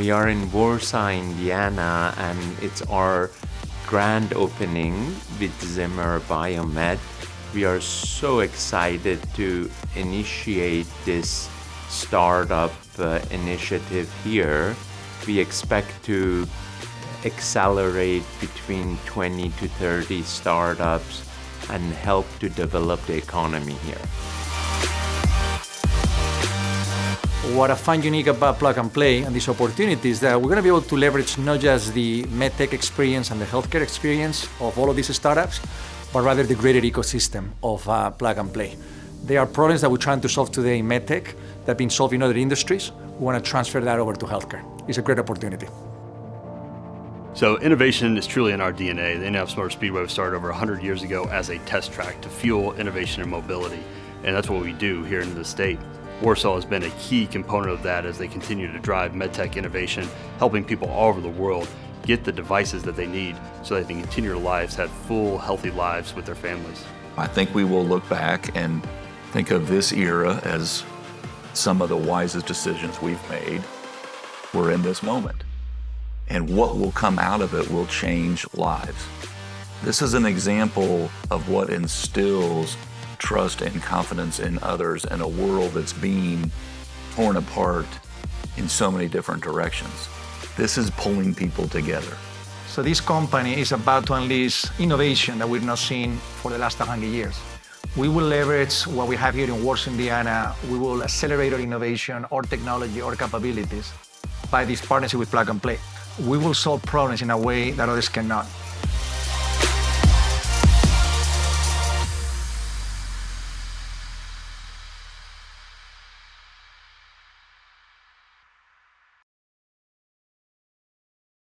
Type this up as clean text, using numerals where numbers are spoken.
We are in Warsaw, Indiana, and it's our grand opening with Zimmer Biomed. We are so excited to initiate this startup initiative here. We expect to accelerate between 20 to 30 startups and help to develop the economy here. What I find unique about Plug and Play and this opportunity is that we're going to be able to leverage not just the Medtech experience and the healthcare experience of all of these startups, but rather the greater ecosystem of Plug and Play. There are problems that we're trying to solve today in Medtech that have been solved in other industries. We want to transfer that over to healthcare. It's a great opportunity. So innovation is truly in our DNA. The Indianapolis Motor Speedway was started over 100 years ago as a test track to fuel innovation and mobility. And that's what we do here in the state. Warsaw has been a key component of that as they continue to drive medtech innovation, helping people all over the world get the devices that they need so that they can continue their lives, have full, healthy lives with their families. I think we will look back and think of this era as some of the wisest decisions we've made were in this moment. And what will come out of it will change lives. This is an example of what instills trust and confidence in others in a world that's being torn apart in so many different directions. This is pulling people together. So this company is about to unleash innovation that we've not seen for the last 100 years. We will leverage what we have here in Warsaw, Indiana. We will accelerate our innovation, our technology, our capabilities by this partnership with Plug and Play. We will solve problems in a way that others cannot.